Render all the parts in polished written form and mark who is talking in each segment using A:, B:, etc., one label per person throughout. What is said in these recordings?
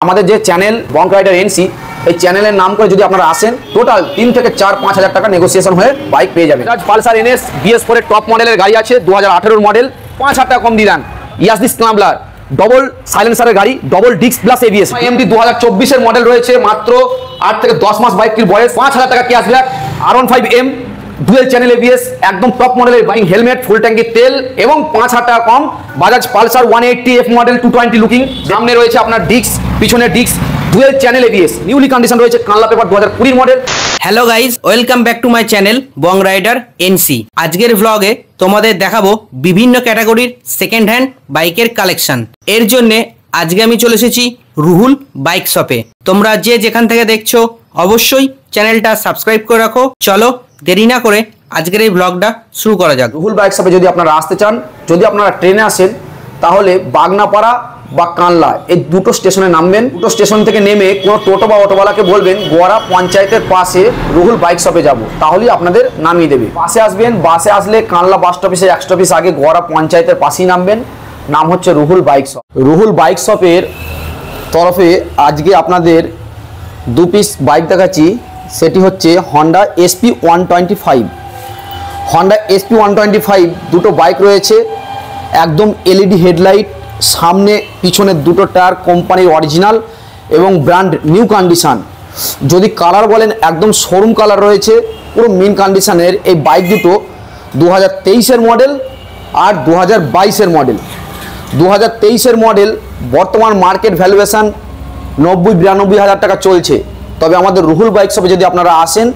A: আমাদের যে channel বঙ্ক rider NC এই চ্যানেলের নাম করে যদি আপনারা আসেন টোটাল 3 থেকে 4-5 হাজার টাকা নেগোসিয়েশন হয়ে বাইক পেয়ে যাবেন। পালসার এনএস BS4 এর টপ মডেলের গাড়ি আছে 2018 মডেল 5,000 টাকা কম দিলাম। ইয়াসদি স্ক্রাম্বলার ডবল সাইলেন্সারের গাড়ি double disc plus ABS MT 2024 এর মডেল রয়েছে মাত্র 8 থেকে 10 মাস বাইকটির বয়স 5,000 টাকা cashback. R15M dual channel ABS একদম টপ মডেলের বাইক হেলমেট ফুল ট্যাঙ্কির তেল এবং 5,000 টাকা কম। Bajaj Pulsar 180F model 220 looking সামনে রয়েছে আপনার ডিস্ক পিছনে disc dual channel ABS newly condition রয়েছে কানলা paper 2020 model.
B: Hello guys, welcome back to my channel Bong rider NC. আজকের ভ্লগে তোমাদের দেখাবো বিভিন্ন ক্যাটাগরির সেকেন্ড হ্যান্ড বাইকের কালেকশন। এর জন্য আজকে আমি চলে এসেছি রুহুল বাইক শপে। তোমরা যে যেখান থেকে দেখছো অবশ্যই চ্যানেলটা সাবস্ক্রাইব করে রাখো। চলো দেরি না করে আজকের এই ভ্লগটা শুরু করা যাক।
A: রুহুল বাইক শপে যদি আপনারা আসতে চান, যদি আপনারা ট্রেনে আসেন তাহলে বাগনাপাড়া বা কানলা এই দুটো স্টেশনে নামবেন। দুটো স্টেশন থেকে নেমে কোনো টোটো বা অটোওয়ালাকে বলবেন গোয়ারা পঞ্চায়েতের পাশে রুহুল বাইক শপে যাব, তাহলেই আপনাদের নামিয়ে দেবে। বাসে আসবেন, বাসে আসলে কানলা বাস স্টপেজের 1 স্টপেজ আগে গোয়ারা পঞ্চায়েতের পাশেই নামবেন। নাম হচ্ছে Ruhul bike shop. Ruhul bike শপের তরফে আজকে আপনাদের 2 পিস বাইক দেখাচ্ছি। সেটি হচ্ছে হন্ডা SP 125। হন্ডা SP 125 দুটো বাইক রয়েছে, একদম LED হেডলাইট, সামনে পিছনে দুটো টায়ার কোম্পানির অরিজিনাল এবং ব্র্যান্ড নিউ কন্ডিশন। যদি কালার বলেন একদম শোরুম কালার রয়েছে, পুরো মিন কন্ডিশনের এই বাইক দুটো 2023-এর মডেল আর 2022-এর মডেল। 2023-এর মডেল বর্তমান মার্কেট ভ্যালুয়েশন 90-92 হাজার টাকা চলছে। তবে আমাদের রুহুল বাইক শপে যদি আপনারা আসেন,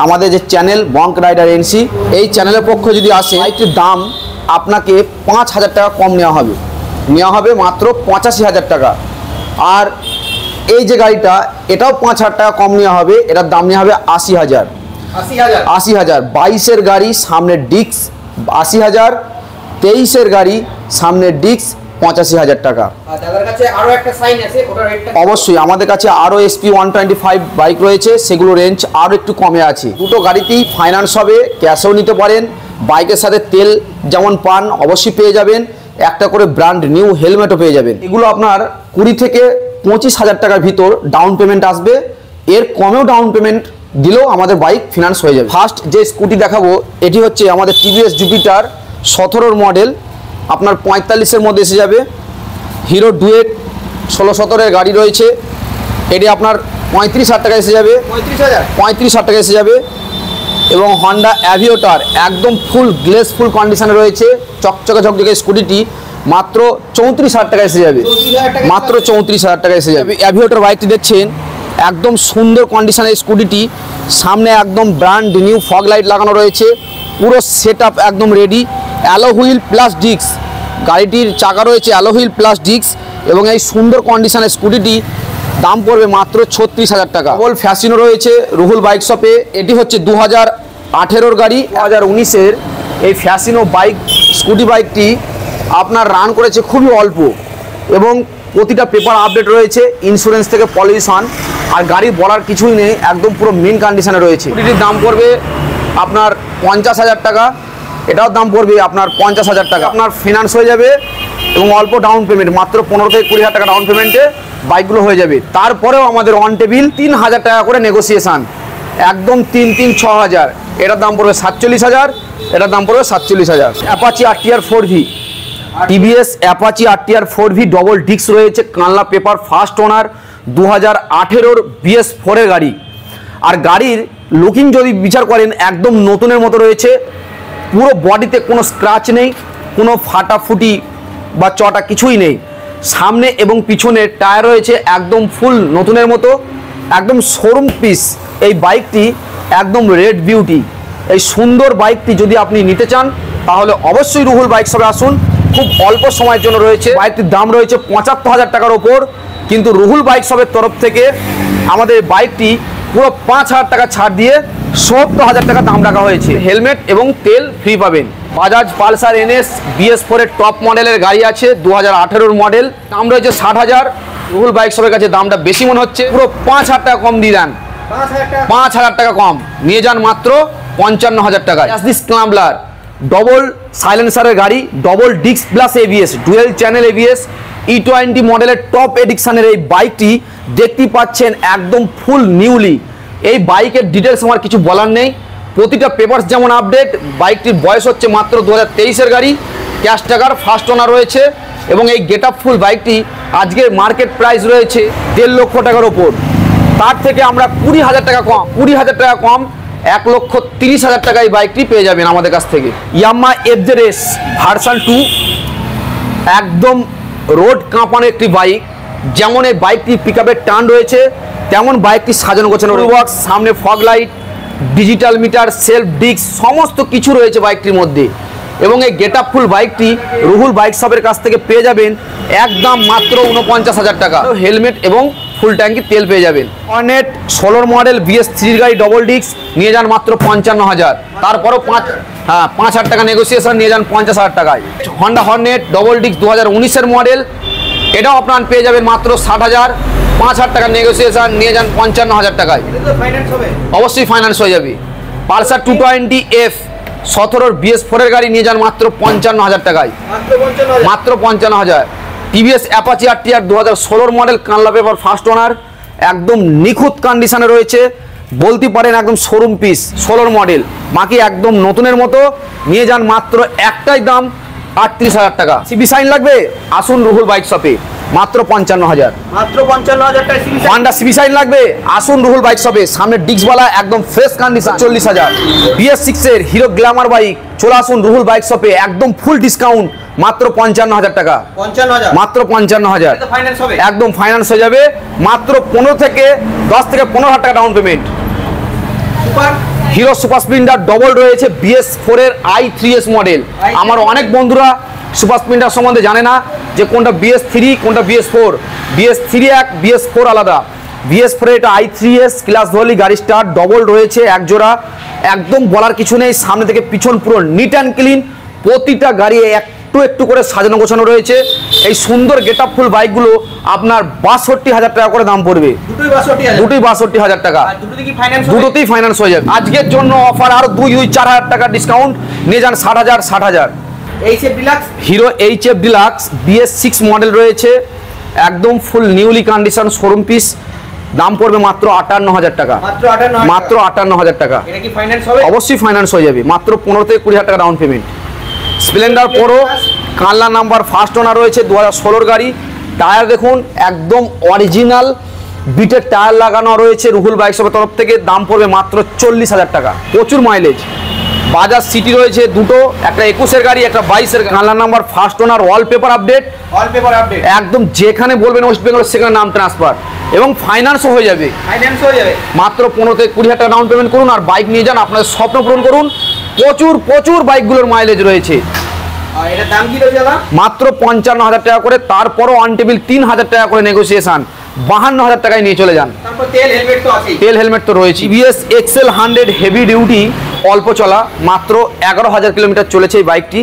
A: আমাদের যে চ্যানেল বঙ্ক রাইডার এনসি এই চ্যানেলের পক্ষে যদি আসেন, বাইকটির দাম আপনাকে 5,000 টাকা কম নেওয়া হবে মাত্র 85,000 টাকা। আর এই যে গাড়িটা এটাও 5,000 টাকা কম নেওয়া হবে, এটার দাম নেওয়া হবে 80,000। 22-এর গাড়ি সামনে ডিস্ক 80,000, 23-এর গাড়ি সামনে ডিস্ক 85,000 টাকা। অবশ্যই আমাদের কাছে আরও SP 125 বাইক রয়েছে, সেগুলো রেঞ্জ আরও একটু কমে আছে। দুটো গাড়িতেই ফাইন্যান্স হবে, ক্যাশেও নিতে পারেন। বাইকের সাথে তেল যেমন পান অবশ্যই পেয়ে যাবেন, একটা করে ব্র্যান্ড নিউ হেলমেটও পেয়ে যাবেন। এগুলো আপনার 20 থেকে 25,000 টাকার ভিতর ডাউন পেমেন্ট আসবে। এর কমেও ডাউন পেমেন্ট দিলেও আমাদের বাইক ফিনান্স হয়ে যাবে। ফার্স্ট যে স্কুটি দেখাবো এটি হচ্ছে আমাদের TVS জুপিটার 17 মডেল, আপনার 45-এর মধ্যে এসে যাবে। হিরো ডুয়েট 16-17-এর গাড়ি রয়েছে, এটি আপনার 35,000 টাকা এসে যাবে। 35,000 টাকা এসে যাবে। এবং হন্ডা অ্যাভিয়েটার একদম ফুল গ্লেস ফুল কন্ডিশনে রয়েছে, চকচকে ঝকঝকে স্কুটিটি মাত্র 34,000 টাকা এসে যাবে। মাত্র 34,000 টাকা এসে যাবে। অ্যাভিয়েটার বাইকটি দেখছেন একদম সুন্দর কন্ডিশনের স্কুটিটি, সামনে একদম ব্র্যান্ড নিউ ফগ লাইট লাগানো রয়েছে, পুরো সেট আপ একদম ready. Alloy wheel plus disc, গাড়িটির চাকা রয়েছে অ্যালো হুইল প্লাস ডিস্ক। এবং এই সুন্দর কন্ডিশনের স্কুটিটি দাম পড়বে মাত্র 36,000 টাকা। ডবল ফ্যাসিনো রয়েছে রুহুল বাইক শপে। এটি হচ্ছে 2018-এর গাড়ি। 2019-এর এই ফ্যাসিনো বাইক স্কুটি বাইকটি আপনার রান করেছে খুবই অল্প এবং প্রতিটা পেপার আপডেট রয়েছে, ইন্স্যুরেন্স থেকে পলিউশন আর গাড়ি বলার কিছুই নেই, একদম পুরো মেন কন্ডিশনে রয়েছে। স্কুটিটির দাম পড়বে আপনার 50,000 টাকা। এটাও দাম পড়বে আপনার 50,000 টাকা। আপনার ফিনান্স হয়ে যাবে এবং অল্প ডাউন পেমেন্ট, মাত্র 15 থেকে 20,000 টাকা ডাউন পেমেন্টে বাইকগুলো হয়ে যাবে। তারপরেও আমাদের অন টেবিল 3,000 টাকা করে নেগোসিয়েশন, একদম 3-6,000। এটার দাম পড়বে 47,000, এটার দাম পড়বে 47,000। Apache RTR 4V, TVS Apache RTR 4V double disc রয়েছে, কানলা পেপার, ফার্স্ট ওনার, 2018-এর BS4-এর গাড়ি। আর গাড়ির লুকিং যদি বিচার করেন একদম নতুনের মতো রয়েছে, পুরো বডিতে কোনো স্ক্র্যাচ নেই, কোনো ফাটাফুটি বা চটা কিছুই নেই। সামনে এবং পিছনে টায়ার রয়েছে একদম ফুল নতুনের মতো, একদম শোরুম পিস। এই বাইকটি একদম রেড বিউটি। এই সুন্দর বাইকটি যদি আপনি নিতে চান তাহলে অবশ্যই রুহুল বাইক শপে আসুন, খুব অল্প সময়ের জন্য রয়েছে। বাইকটির দাম রয়েছে 75,000 টাকার ওপর, কিন্তু রুহুল বাইক শপের তরফ থেকে আমাদের বাইকটি পুরো 5,000 টাকা ছাড় দিয়ে 70,000 টাকা দাম রাখা হয়েছে। হেলমেট এবং তেল ফ্রি পাবেন। বাজাজ পালসার NS BS4-এর টপ মডেলের গাড়ি আছে, 2018-এর মডেল, দাম রয়েছে 60,000। রুহুল বাইক শপের কাছে দামটা বেশি মনে হচ্ছে, পুরো 5,000 টাকা কম দিয়ে দেন। 5,000 টাকা কম নিয়ে যান মাত্র 55,000 টাকা। ইয়াসদি স্ক্রাম্বলার ডবল সাইলেন্সারের গাড়ি, double disc plus ABS, dual channel ABS, E20 মডেলের টপ এডিকশনের এই বাইকটি দেখতে পাচ্ছেন একদম ফুল নিউলি। এই বাইকের ডিটেলস আমার কিছু বলার নেই, প্রতিটা পেপারস যেমন আপডেট। বাইকটির বয়স হচ্ছে মাত্র 2023-এর গাড়ি, ক্যাশ টাকার ফার্স্ট ওনার রয়েছে এবং এই গেট আপ ফুল বাইকটি আজকের মার্কেট প্রাইস রয়েছে 1.5 লক্ষ টাকার ওপর। তার থেকে আমরা 20,000 টাকা কম 1,30,000 টাকায় বাইকটি পেয়ে যাবেন আমাদের কাছ থেকে। ইয়ামাহা FZS ভার্সন 2 একদম রোড কাঁপানো একটি বাইক। যেমন এই বাইকটি পিকআপের টার্ন রয়েছে তেমন বাইকটি সাজানো গোছানো বক্স, সামনে fog light, digital meter, self disc সমস্ত কিছু রয়েছে বাইকটির মধ্যে। এবং এই গেট আপ ফুল বাইকটি রুহুল বাইক শপের কাছ থেকে পেয়ে যাবেন একদম মাত্র 49,000 টাকা। হেলমেট এবং ফুল ট্যাঙ্কি তেল পেয়ে যাবেন। হর্নেট 16 মডেল BS3 গাড়ি ডবল ডিস্ক নিয়ে যান মাত্র 55,000। তারপরও 5,000 টাকা নেগোসিয়েশন নিয়ে যান 50,000 টাকায়। হন্ডা হর্নেট ডবল ডিস্ক 2019-এর মডেল, এটাও আপনার পেয়ে যাবেন মাত্র 60,000। 5,000 টাকা নেগোসিয়েশন নিয়ে যান 55,000 টাকায়। অবশ্যই ফাইন্যান্স হয়ে যাবে। পালসার 220F 17 BS4 এর গাড়ি নিয়ে যান মাত্র 55,000 টাকায়, মাত্র 55,000। TVS অ্যাপাচি RTR 2016 মডেল কানলা পেপার ফার্স্ট ওনার, একদম নিখুঁত কন্ডিশনে রয়েছে, বলতে পারেন একদম শোরুম পিস। 16 মডেল, বাকি একদম নতুনের মতো নিয়ে যান মাত্র একটাই দাম 38,000 টাকা। সিবি সাইন লাগবে আসুন রুহুল বাইক শপে, মাত্র 55,000।
B: মাত্র 55,000 টাকা সিবি
A: হন্ডা সিবি সাইন লাগবে আসুন রুহুল বাইক শপে, সামনে ডিস্কওয়ালা একদম ফ্রেশ কন্ডিশন 40,000। BS6 এর হিরো গ্ল্যামার বাইক চলে আসুন রুহুল বাইক শপে, একদম ফুল ডিসকাউন্ট মাত্র 55,000 টাকা।
B: 55,000
A: মাত্র 55,000
B: ফাইন্যান্স হবে,
A: একদম ফাইন্যান্স হয়ে যাবে। মাত্র 10 থেকে 15,000 টাকা down payment.
B: Super
A: hero super Splendor double রয়েছে BS4 এর i3S মডেল। আমার অনেক বন্ধুরা সুপার স্প্লেন্ডার সম্বন্ধে জানে না যে কোনটা BS3 কোনটা BS4। BS3 এক, BS4 আলাদা। BS4 এটা i3S ক্লাস ভ্যালি গাড়ি স্টার ডবল রয়েছে এক জোড়া, একদম বলার কিছু নেই। সামনে থেকে পিছন পুরো নিট অ্যান্ড ক্লিন, প্রতিটা গাড়ি একটু করে সাজানো গোছানো রয়েছে। এই সুন্দর গেট আপ ফুল বাইকগুলো আপনার 62,000 টাকা করে দাম পড়বে। দুটোই 62,000 টাকা, দুটোতেই ফাইন্যান্স হয়ে যাবে। আজকের জন্য অফার আরো 4,000 টাকা ডিসকাউন্ট নিয়ে যান 60,000। Hero HF deluxe BS6 model রয়েছে, একদম ফুল নিউলি কন্ডিশন শোরুম পিস, দাম পড়বে মাত্র 58,000 টাকা, মাত্র 58,000 টাকা। অবশ্যই ফাইন্যান্স হয়ে যাবে, মাত্র 15 থেকে 20,000 টাকা ডাউন পেমেন্ট। স্প্লেন্ডার প্রো কানলা নাম্বার ফার্স্ট ওনার রয়েছে 2016 গাড়ি। টায়ার দেখুন একদম অরিজিনাল বিটের টায়ার লাগানো রয়েছে রুহুল বাইক শপের তরফ থেকে, দাম পড়বে মাত্র 40,000 টাকা। প্রচুর মাইলেজ। বাজাজ সিটি রয়েছে দুটো, একটা 21-এর গাড়ি একটা 22-এর। কানলা number first owner, wallpaper update, একদম যেখানে বলবেন ওয়েস্ট বেঙ্গল সেখানে নাম ট্রান্সফার এবং ফাইন্যান্সও হয়ে যাবে। মাত্র 15 থেকে 20,000 টাকা ডাউন পেমেন্ট করুন আর বাইক নিয়ে যান, আপনাদের স্বপ্ন পূরণ করুন। প্রচুর বাইকগুলোর মাইলেজ রয়েছে। মাত্র 55,000 টাকা করে, তারপরও অন টেবিল 3,000 টাকা করে নেগোসিয়েশন, 52,000 টাকায় নিয়ে চলে যান। তেল হেলমেট তো রয়েছে। TVS XL 100 হেভি ডিউটি অল্প চলা, মাত্র 11,000 কিলোমিটার চলেছে এই বাইকটি।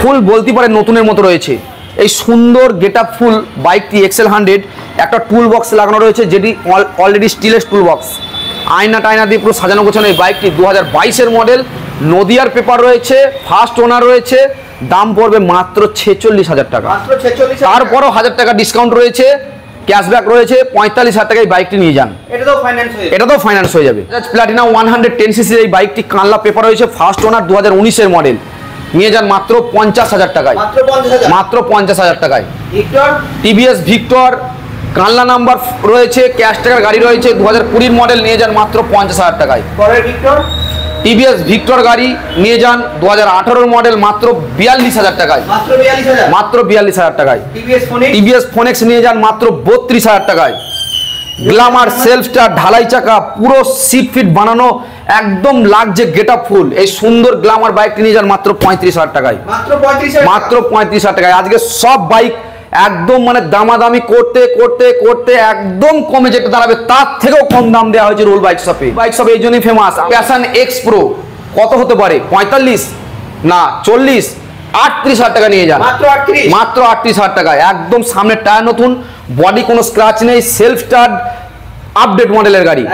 A: ফুল বলতে পারে নতুনের মতো রয়েছে। এই সুন্দর গেট আপ ফুল বাইকটি XL 100 একটা টুল বক্স লাগানো রয়েছে, যেটি অলরেডি স্টিলের টুল বক্স। আয়না টায়না দিয়ে পুরো সাজানো গোছানো এই বাইকটি 2022-এর মডেল, নদিয়ার পেপার রয়েছে, ফার্স্ট ওনার রয়েছে, দাম পড়বে মাত্র 46,000 টাকা। তারপরও 1,000 টাকা ডিসকাউন্ট রয়েছে, ক্যাশব্যাক রয়েছে, 45,000 টাকায় বাইকটি নিয়ে যান। এটাতেও ফাইন্যান্স হয়ে যাবে। প্লাটিনা 110cc এই বাইকটি কানলা পেপার রয়েছে, ফার্স্ট ওনার 2019-এর মডেল, নিয়ে যান মাত্র 50,000 টাকায়, মাত্র 50,000 টাকায়। TVS ভিক্টর কানলা নাম্বার রয়েছে, ক্যাশ টাকার গাড়ি রয়েছে, 2020 মডেল, নিয়ে যান মাত্র 50,000 টাকায়। TVS ভিক্টর গাড়ি নিয়ে যান 2018 মডেল, মাত্র 42,000 টাকায়, মাত্র 42,000 টাকায়। TVS ফোনেক্স নিয়ে যান মাত্র 32,000 টাকায়। গ্ল্যামার সেলফ স্টার ঢালাই চাকা, পুরো সিট ফিট বানানো, একদম লাগছে গেট আপ ফুল, এই সুন্দর গ্ল্যামার বাইকটি নিয়ে যান মাত্র 35,000 টাকায়, মাত্র 35,000 টাকায়। আজকে সব বাইক একদম মানে দামাদামি করতে একদম কমে যেতে দাঁড়াবে, তার থেকেও কম দাম দেওয়া হয়েছে রুহুল বাইক শপে। বাইক শপ এই জন্যই ফেমাস। প্যাশন এক্স প্রো কত হতে পারে? 45 না 40, 38,000 টাকা নিয়ে যান, মাত্র 38,000 টাকায়। একদম সামনে টায়ার নতুন, বডি কোনো স্ক্র্যাচ নেই, সেলফ স্টার্ট আপডেট মডেলের গাড়ি।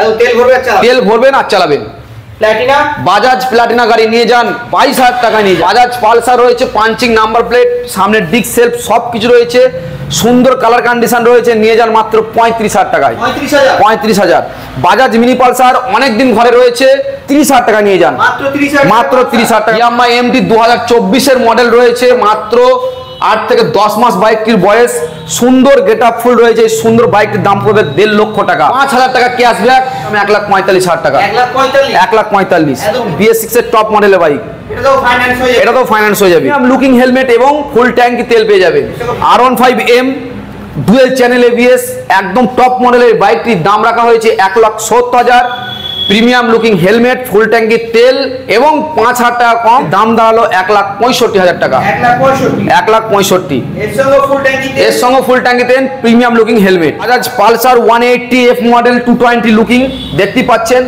A: তেল ভরবেন আর চালাবেন।
B: প্ল্যাটিনা,
A: বাজাজ প্লাটিনা গাড়ি নিয়ে যান 22,000 টাকায় নিয়ে যান। বাজাজ পালসার রয়েছে, পাঞ্চিং নাম্বার প্লেট, সামনে ডিস্ক সেলফ সব কিছু রয়েছে, সুন্দর কালার কন্ডিশন রয়েছে, নিয়ে যান মাত্র 35,000 টাকায়। 35,000। বাজাজ মিনি পালসার অনেকদিন ঘরে রয়েছে, 30,000 টাকা নিয়ে যান, মাত্র 30,000 টাকা। ইয়ামাহা এমটি 2024-এর মডেল রয়েছে, মাত্র 8 থেকে 10 মাস বাইকটির বয়স, সুন্দর গেট আপ ফুল রয়েছে। এই সুন্দর বাইকটির দাম পড়বে 1.5 লক্ষ টাকা। 5,000 টাকা ক্যাশব্যাক, 1,45,000 টাকা। 1,45,000 BS6 এর টপ মডেলের বাইক, এটা তো ফাইন্যান্স হয়ে যাবে। লুকিং হেলমেট এবং ফুল ট্যাঙ্কি তেল পেয়ে যাবেন। R15M ডুয়েল চ্যানেল ABS একদম টপ মডেলের বাইকটির দাম রাখা হয়েছে 1,70,000। প্রিমিয়াম লুকিং হেলমেট, ফুল ট্যাঙ্কি তেল এবং 5,000 টাকা কম, দাম দাঁড়ালো 1,65,000 টাকা। 1,65,000 এর সঙ্গে ফুল ট্যাঙ্কি তেল, premium looking helmet. Bajaj Pulsar 180F model 220 looking দেখতে পাচ্ছেন।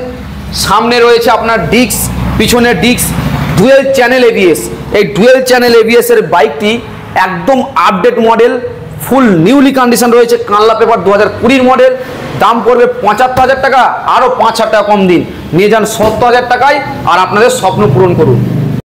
A: সামনে রয়েছে আপনার ডিস্ক, পিছনে ডিস্ক, ডুয়েল চ্যানেল ABS। এই ডুয়েল চ্যানেল ABS এর বাইকটি একদম আপডেট মডেল, ফুল নিউলি কন্ডিশন রয়েছে, কানলা পেপার 2020 মডেল। দাম পড়বে 75,000 টাকা, আরও 5,000 টাকা কম দিন, নিয়ে যান 70,000 টাকায় আর আপনাদের স্বপ্ন পূরণ করুন।